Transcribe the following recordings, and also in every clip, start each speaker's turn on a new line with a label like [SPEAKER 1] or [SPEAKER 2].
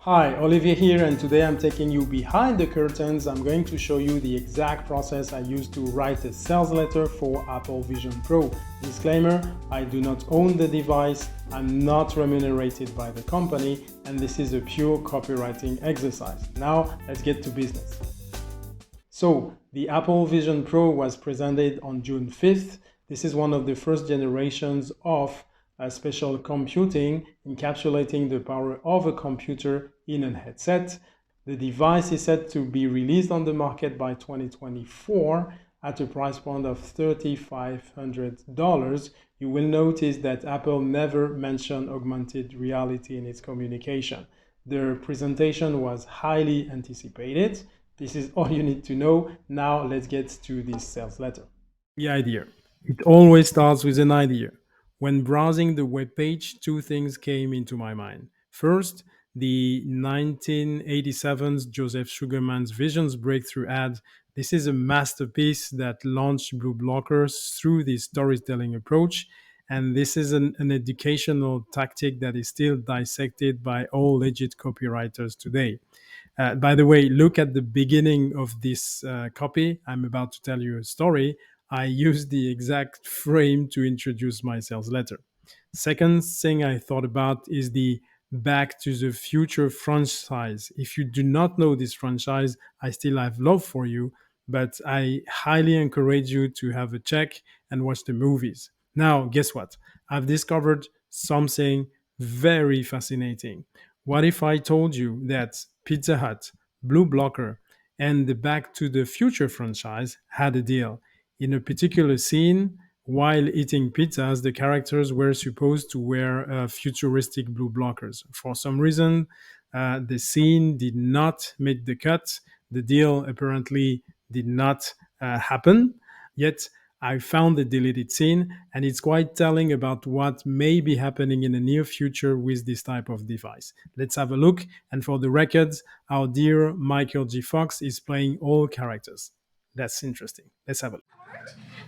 [SPEAKER 1] Hi, Olivier here, and today I'm taking you behind the curtains. I'm going to show you the exact process I used to write a sales letter for Apple Vision Pro. Disclaimer, I do not own the device, I'm not remunerated by the company, and this is a pure copywriting exercise. Now, let's get to business. So, the Apple Vision Pro was presented on June 5th. This is one of the first generations of special computing, encapsulating the power of a computer in a headset. The device is set to be released on the market by 2024 at a price point of $3,500. You will notice that Apple never mentioned augmented reality in its communication. Their presentation was highly anticipated. This is all you need to know. Now let's get to this sales letter. The idea. It always starts with an idea. When browsing the web page, two things came into my mind. First, the 1987's Joseph Sugarman's Visions Breakthrough ad. This is a masterpiece that launched Blue Blockers through this storytelling approach. And this is an educational tactic that is still dissected by all legit copywriters today. By the way, look at the beginning of this copy. I'm about to tell you a story. I used the exact frame to introduce my sales letter. Second thing I thought about is the Back to the Future franchise. If you do not know this franchise, I still have love for you, but I highly encourage you to have a check and watch the movies. Now, guess what? I've discovered something very fascinating. What if I told you that Pizza Hut, Blue Blocker, and the Back to the Future franchise had a deal? In a particular scene, while eating pizzas, the characters were supposed to wear futuristic blue blockers. For some reason, the scene did not make the cut. The deal apparently did not happen. Yet, I found the deleted scene, and it's quite telling about what may be happening in the near future with this type of device. Let's have a look. And for the records, our dear Michael G. Fox is playing all characters. That's interesting. Let's have a look.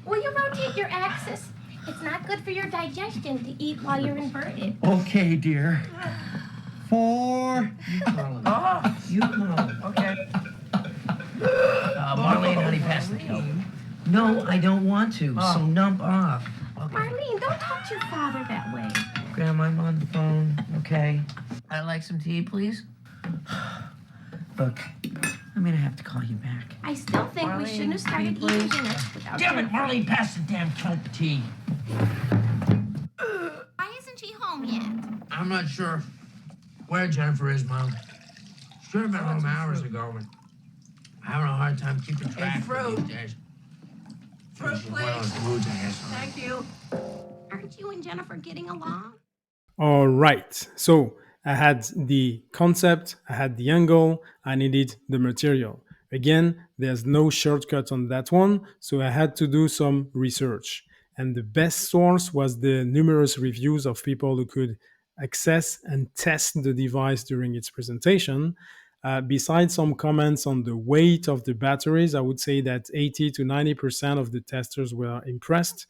[SPEAKER 2] Will you rotate your axis? It's not good for your digestion to eat while you're inverted.
[SPEAKER 3] Okay, dear. Four.
[SPEAKER 4] You call him. Oh, you call him. Okay. Marlene, honey, pass the kelp. No, I don't want to. So nump off. Okay.
[SPEAKER 2] Marlene, don't talk to your father that way.
[SPEAKER 4] Grandma, I'm on the phone. Okay. I'd like some tea, please. Look, I'm gonna have to call you back.
[SPEAKER 2] I still think we shouldn't have started
[SPEAKER 4] Marlene,
[SPEAKER 2] eating
[SPEAKER 4] please.
[SPEAKER 2] dinner without
[SPEAKER 4] Damn it,
[SPEAKER 2] Jennifer.
[SPEAKER 4] Marlene, pass the damn kelp tea.
[SPEAKER 2] Why isn't she home yet?
[SPEAKER 5] I'm not sure where Jennifer is, Mom. Should have been home hours ago, but I'm having a hard time keeping track
[SPEAKER 4] fruit.
[SPEAKER 5] these days.
[SPEAKER 4] Fruit,
[SPEAKER 5] She's one of those moods, I guess.
[SPEAKER 4] Thank you.
[SPEAKER 2] Aren't you and Jennifer getting along?
[SPEAKER 1] All right. So I had the concept, I had the angle, I needed the material. Again, there's no shortcut on that one, so I had to do some research. And the best source was the numerous reviews of people who could access and test the device during its presentation. Besides some comments on the weight of the batteries, I would say that 80 to 90% of the testers were impressed.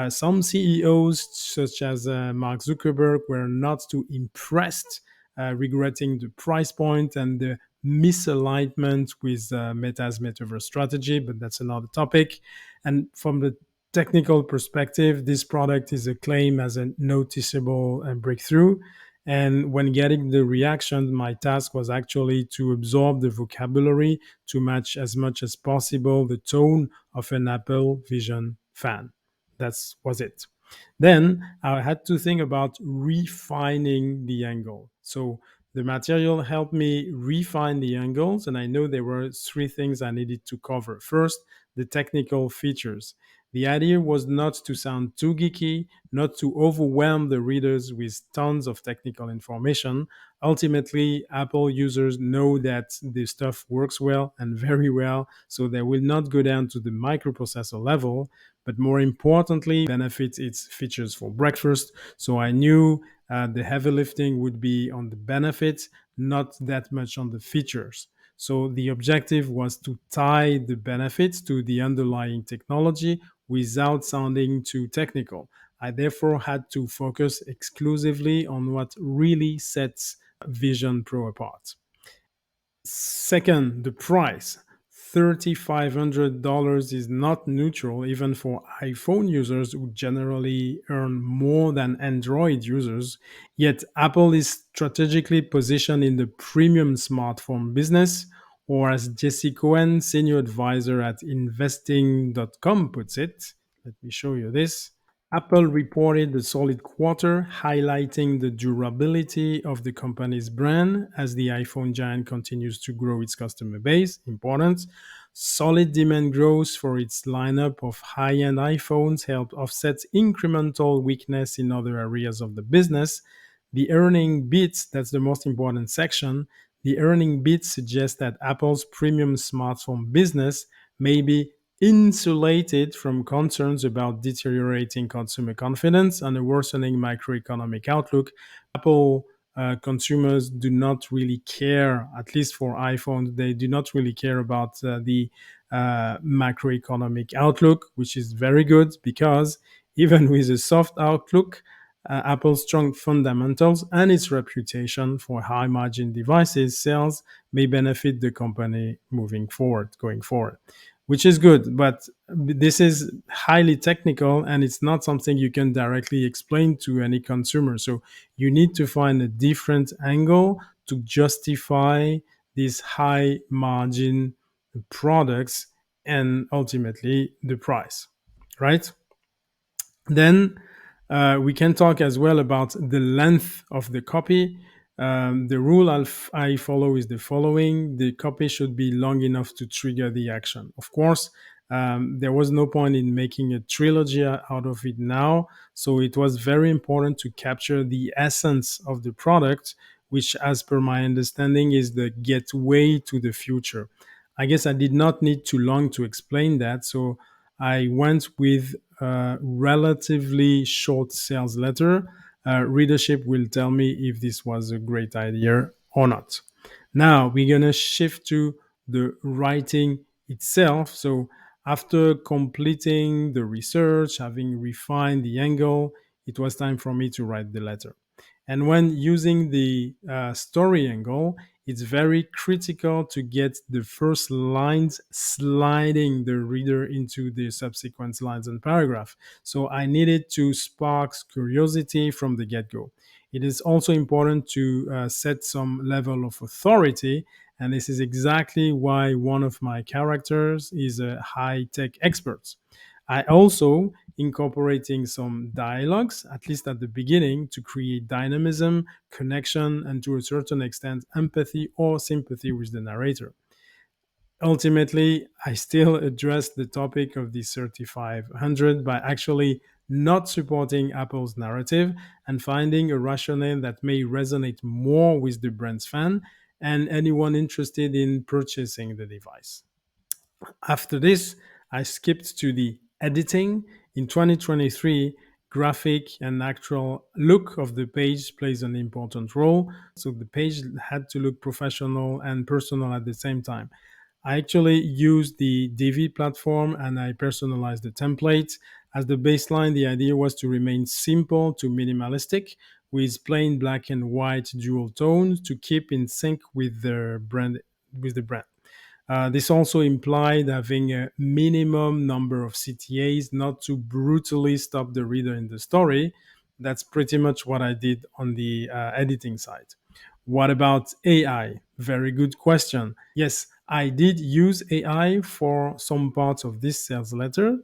[SPEAKER 1] Some CEOs, such as Mark Zuckerberg, were not too impressed, regretting the price point and the misalignment with Meta's metaverse strategy, but that's another topic. And from the technical perspective, this product is acclaimed as a noticeable breakthrough. And when getting the reaction, my task was actually to absorb the vocabulary to match as much as possible the tone of an Apple Vision fan. That was it. Then I had to think about refining the angle. So the material helped me refine the angles, and I know there were three things I needed to cover. First, the technical features. The idea was not to sound too geeky, not to overwhelm the readers with tons of technical information. Ultimately, Apple users know that the stuff works well and very well, so they will not go down to the microprocessor level, but more importantly, benefits its features for breakfast. So I knew the heavy lifting would be on the benefits, not that much on the features. So the objective was to tie the benefits to the underlying technology without sounding too technical. I therefore had to focus exclusively on what really sets Vision Pro apart. Second, the price. $3,500 is not neutral even for iPhone users who generally earn more than Android users. Yet Apple is strategically positioned in the premium smartphone business, or as Jesse Cohen, senior advisor at investing.com, puts it. Let me show you this. Apple reported a solid quarter, highlighting the durability of the company's brand as the iPhone giant continues to grow its customer base. Important. Solid demand growth for its lineup of high end iPhones helped offset incremental weakness in other areas of the business. The earning beats, that's the most important section. The earning beats suggest that Apple's premium smartphone business may be insulated from concerns about deteriorating consumer confidence and a worsening macroeconomic outlook. Apple consumers do not really care, at least for iPhones, they do not really care about the macroeconomic outlook, which is very good because even with a soft outlook, Apple's strong fundamentals and its reputation for high margin devices sales may benefit the company going forward, which is good. But this is highly technical and it's not something you can directly explain to any consumer. So you need to find a different angle to justify these high margin products and ultimately the price, right? Then we can talk as well about the length of the copy. The rule I follow is the following: the copy should be long enough to trigger the action. Of course, there was no point in making a trilogy out of it now. So it was very important to capture the essence of the product, which, as per my understanding, is the gateway to the future. I guess I did not need too long to explain that. So I went with a relatively short sales letter. Readership will tell me if this was a great idea or not. Now we're going to shift to the writing itself. So after completing the research, having refined the angle, it was time for me to write the letter. And when using the story angle, it's very critical to get the first lines sliding the reader into the subsequent lines and paragraph. So I needed to spark curiosity from the get-go. It is also important to set some level of authority, and this is exactly why one of my characters is a high-tech expert. I also incorporating some dialogues, at least at the beginning, to create dynamism, connection, and to a certain extent, empathy or sympathy with the narrator. Ultimately, I still addressed the topic of the 3500 by actually not supporting Apple's narrative and finding a rationale that may resonate more with the brand's fan and anyone interested in purchasing the device. After this, I skipped to the editing. In 2023, graphic and actual look of the page plays an important role. So the page had to look professional and personal at the same time. I actually used the Divi platform and I personalized the template. As the baseline, the idea was to remain simple to minimalistic with plain black and white dual tones to keep in sync with the brand. This also implied having a minimum number of CTAs, not to brutally stop the reader in the story. That's pretty much what I did on the editing side. What about AI? Very good question. Yes, I did use AI for some parts of this sales letter.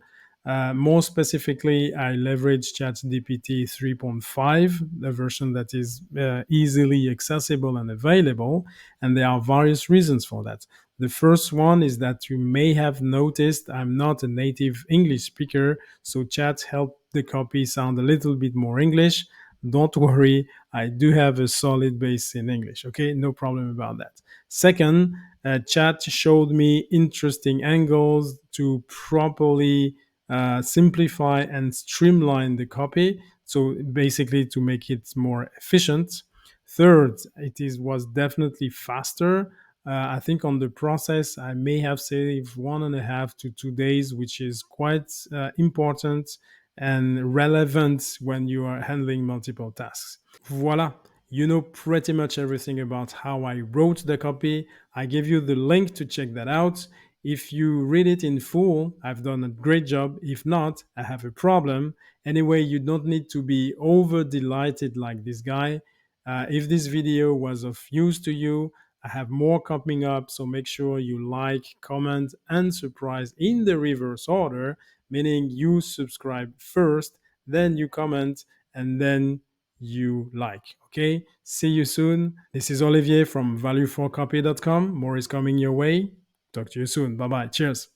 [SPEAKER 1] More specifically, I leveraged ChatGPT 3.5, the version that is easily accessible and available, and there are various reasons for that. The first one is that you may have noticed I'm not a native English speaker, so chat helped the copy sound a little bit more English. Don't worry, I do have a solid base in English. Okay, no problem about that. Second, chat showed me interesting angles to properly simplify and streamline the copy. So basically, to make it more efficient. Third, was definitely faster. I think on the process, I may have saved 1.5 to 2 days, which is quite important and relevant when you are handling multiple tasks. Voila. you know pretty much everything about how I wrote the copy. I gave you the link to check that out. If you read it in full, I've done a great job. If not, I have a problem. Anyway, you don't need to be over delighted like this guy. If this video was of use to you, I have more coming up, so make sure you like, comment, and subscribe in the reverse order, meaning you subscribe first, then you comment, and then you like. Okay, see you soon. This is Olivier from value4copy.com. More is coming your way. Talk to you soon. Bye bye. Cheers.